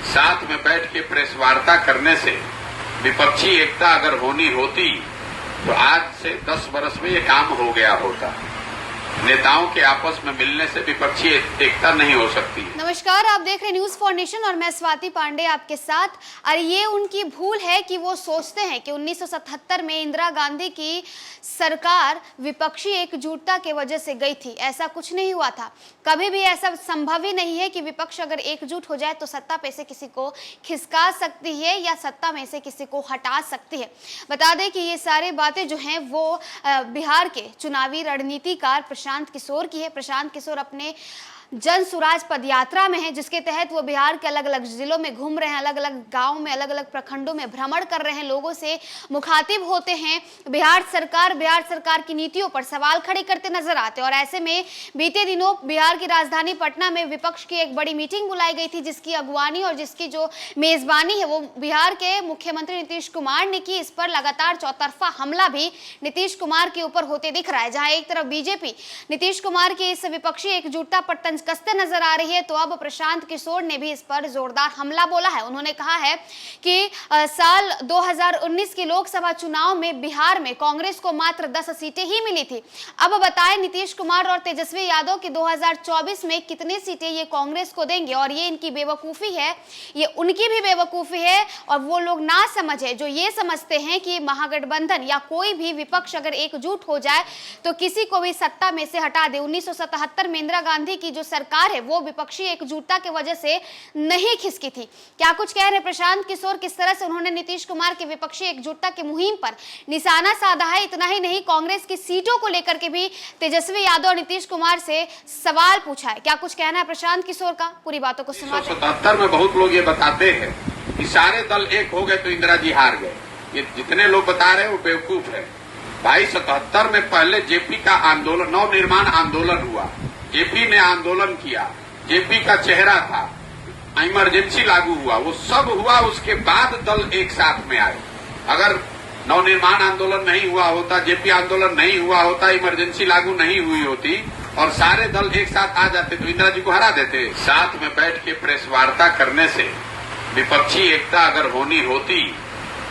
साथ में बैठ के प्रेस वार्ता करने से विपक्षी एकता अगर होनी होती तो आज से 10 वर्ष में ये काम हो गया होता। नेताओं के आपस में मिलने से विपक्षी एकता नहीं हो सकती। नमस्कार, आप देख रहे न्यूज फॉर नेशन और मैं स्वाति पांडे आपके साथ। और ये उनकी भूल है कि वो सोचते हैं कि 1977 में इंदिरा गांधी की सरकार विपक्षी एकजुटता के वजह से गई थी। ऐसा कुछ नहीं हुआ था, कभी भी ऐसा संभव ही नहीं है कि विपक्ष अगर एकजुट हो जाए तो सत्ता पे से किसी को खिसका सकती है या सत्ता में से किसी को हटा सकती है। बता दें कि ये सारी बातें जो हैं वो बिहार के चुनावी रणनीतिकार प्रशांत किशोर की है। प्रशांत किशोर अपने जन सुराज पदयात्रा में है, जिसके तहत वो बिहार के अलग अलग जिलों में घूम रहे हैं, अलग अलग गांव में, अलग अलग प्रखंडों में भ्रमण कर रहे हैं, लोगों से मुखातिब होते हैं, बिहार सरकार की नीतियों पर सवाल खड़े करते नजर आते हैं। और ऐसे में बीते दिनों बिहार की राजधानी पटना में विपक्ष की एक बड़ी मीटिंग बुलाई गई थी, जिसकी अगवानी और जिसकी जो मेजबानी है वो बिहार के मुख्यमंत्री नीतीश कुमार ने की। इस पर लगातार चौतरफा हमला भी नीतीश कुमार के ऊपर होते दिख रहा है। जहां एक तरफ बीजेपी नीतीश कुमार की इस विपक्षी एकजुटता पर कसते नजर आ रही है, तो अब प्रशांत किशोर ने भी इस पर जोरदार हमला बोला है। उन्होंने कहा है कि साल 2019 के लोकसभा चुनाव में बिहार में कांग्रेस को मात्र 10 सीटें ही मिली थी। अब बताएं नीतीश कुमार और तेजस्वी यादव की 2024 में कितनी सीटें ये कांग्रेस को देंगे। और ये इनकी बेवकूफी है, ये उनकी भी बेवकूफी है। और वो लोग ना समझे जो ये समझते हैं कि महागठबंधन या कोई भी विपक्ष अगर एकजुट हो जाए तो किसी को भी सत्ता में से हटा दे। 1977 में इंदिरा गांधी की जो सरकार है वो विपक्षी एकजुटता की वजह से नहीं खिसकी थी। क्या कुछ कह रहे प्रशांत किशोर, किस तरह से उन्होंने नीतीश कुमार की विपक्षी एकजुटता की मुहिम पर निशाना साधा है। इतना ही नहीं, कांग्रेस की सीटों को लेकर के भी तेजस्वी यादव और नीतीश कुमार से सवाल पूछा है। क्या कुछ कहना है प्रशांत किशोर का, पूरी बातों को सुनते हैं। 1977 में बहुत लोग ये बताते हैं कि सारे दल एक हो गए तो इंदिरा जी हार गए। ये जितने लोग बता रहे हैं वो बेवकूफ है। भाई 77 में पहले जेपी का आंदोलन, नव निर्माण आंदोलन हुआ, जेपी ने आंदोलन किया, जेपी का चेहरा था, इमरजेंसी लागू हुआ, वो सब हुआ, उसके बाद दल एक साथ में आए। अगर नवनिर्माण आंदोलन नहीं हुआ होता, जेपी आंदोलन नहीं हुआ होता, इमरजेंसी लागू नहीं हुई होती और सारे दल एक साथ आ जाते तो इंदिरा जी को हरा देते। साथ में बैठ के प्रेस वार्ता करने से विपक्षी एकता अगर होनी होती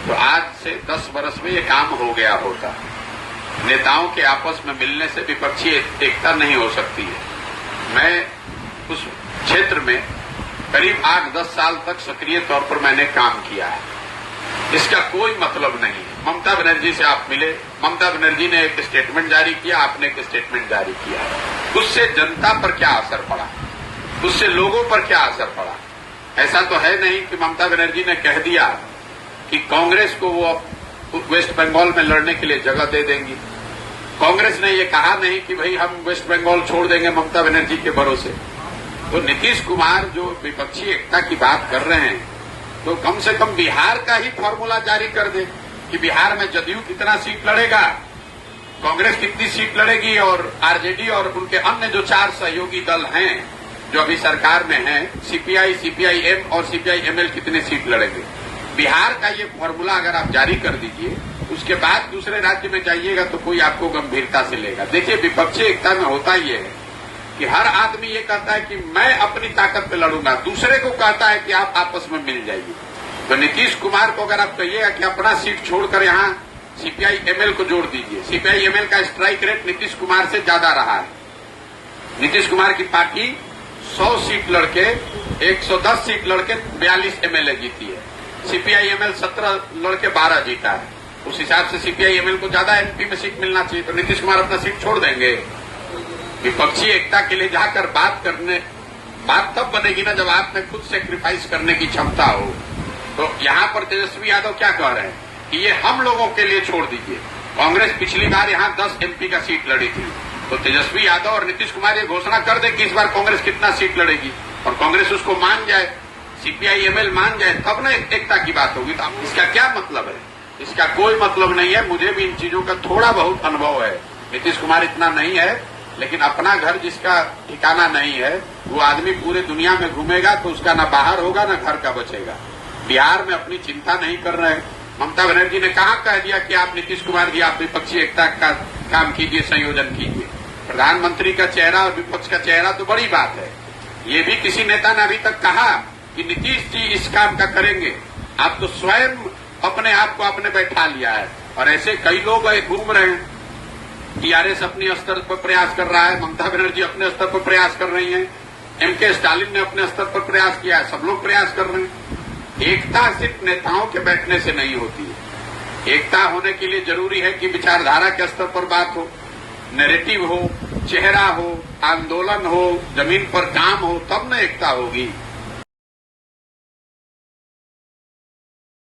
तो आज से 10 वर्ष में ये काम हो गया होता। नेताओं के आपस में मिलने से विपक्षी एकता नहीं हो सकती है। मैं उस क्षेत्र में करीब 8-10 साल तक सक्रिय तौर पर मैंने काम किया है। इसका कोई मतलब नहीं है। ममता बनर्जी से आप मिले, ममता बनर्जी ने एक स्टेटमेंट जारी किया, आपने एक स्टेटमेंट जारी किया, उससे जनता पर क्या असर पड़ा, उससे लोगों पर क्या असर पड़ा। ऐसा तो है नहीं कि ममता बनर्जी ने कह दिया कि कांग्रेस को वो वेस्ट बंगाल में लड़ने के लिए जगह दे देंगी। कांग्रेस ने ये कहा नहीं कि भाई हम वेस्ट बंगाल छोड़ देंगे ममता बनर्जी के भरोसे। तो नीतीश कुमार जो विपक्षी एकता की बात कर रहे हैं तो कम से कम बिहार का ही फॉर्मूला जारी कर दे कि बिहार में जदयू कितना सीट लड़ेगा, कांग्रेस कितनी सीट लड़ेगी और आरजेडी और उनके अन्य जो 4 सहयोगी दल हैं जो अभी सरकार में हैं, सीपीआई, सीपीआईएम और सीपीआईएमएल कितने सीट लड़ेंगे। बिहार का ये फॉर्मूला अगर आप जारी कर दीजिए, उसके बाद दूसरे राज्य में जाइएगा तो कोई आपको गंभीरता से लेगा। देखिए, विपक्षी एकता में होता ये है कि हर आदमी ये कहता है कि मैं अपनी ताकत पे लड़ूंगा, दूसरे को कहता है कि आप आपस में मिल जाइए। तो नीतीश कुमार को अगर आप कहिएगा कि अपना सीट छोड़कर यहाँ सीपीआईएमएल को जोड़ दीजिए, सीपीआईएमएल का स्ट्राइक रेट नीतीश कुमार से ज्यादा रहा है। नीतीश कुमार की पार्टी 100 सीट लड़के 110 सीट लड़के 42 एमएलए जीती है, सीपीआईएमएल 17 लड़के 12 जीता है। उस हिसाब से सीपीआईएमएल को ज्यादा एमपी में सीट मिलना चाहिए। तो नीतीश कुमार अपना सीट छोड़ देंगे। विपक्षी एकता के लिए जाकर बात तब बनेगी ना जब आप में खुद सेक्रीफाइस करने की क्षमता हो। तो यहाँ पर तेजस्वी यादव क्या कह रहे हैं कि ये हम लोगों के लिए छोड़ दीजिए। कांग्रेस पिछली बार यहाँ 10 एमपी का सीट लड़ी थी, तो तेजस्वी यादव और नीतीश कुमार ये घोषणा कर दे कि इस बार कांग्रेस कितना सीट लड़ेगी और कांग्रेस उसको मान जाए, सीपीआईएमएल मान जाए, तब ना एकता की बात होगी। तो इसका क्या मतलब है? इसका कोई मतलब नहीं है। मुझे भी इन चीजों का थोड़ा बहुत अनुभव है। नीतीश कुमार इतना नहीं है, लेकिन अपना घर जिसका ठिकाना नहीं है वो आदमी पूरे दुनिया में घूमेगा तो उसका ना बाहर होगा ना घर का बचेगा। बिहार में अपनी चिंता नहीं कर रहे हैं। ममता बनर्जी ने कहाँ कह दिया कि आप नीतीश कुमार जी आप विपक्षी एकता का काम कीजिए, संयोजन कीजिए। प्रधानमंत्री का चेहरा और विपक्ष का चेहरा तो बड़ी बात है। ये भी किसी नेता ने अभी तक कहा कि नीतीश जी इस काम का करेंगे। आप तो स्वयं अपने आप को आपने बैठा लिया है, और ऐसे कई लोग घूम रहे हैं। टीआरएस अपने स्तर पर प्रयास कर रहा है, ममता बनर्जी अपने स्तर पर प्रयास कर रही हैं, एमके स्टालिन ने अपने स्तर पर प्रयास किया है, सब लोग प्रयास कर रहे हैं। एकता सिर्फ नेताओं के बैठने से नहीं होती है। एकता होने के लिए जरूरी है कि विचारधारा के स्तर पर बात हो, नैरेटिव हो, चेहरा हो, आंदोलन हो, जमीन पर काम हो, तब न एकता होगी।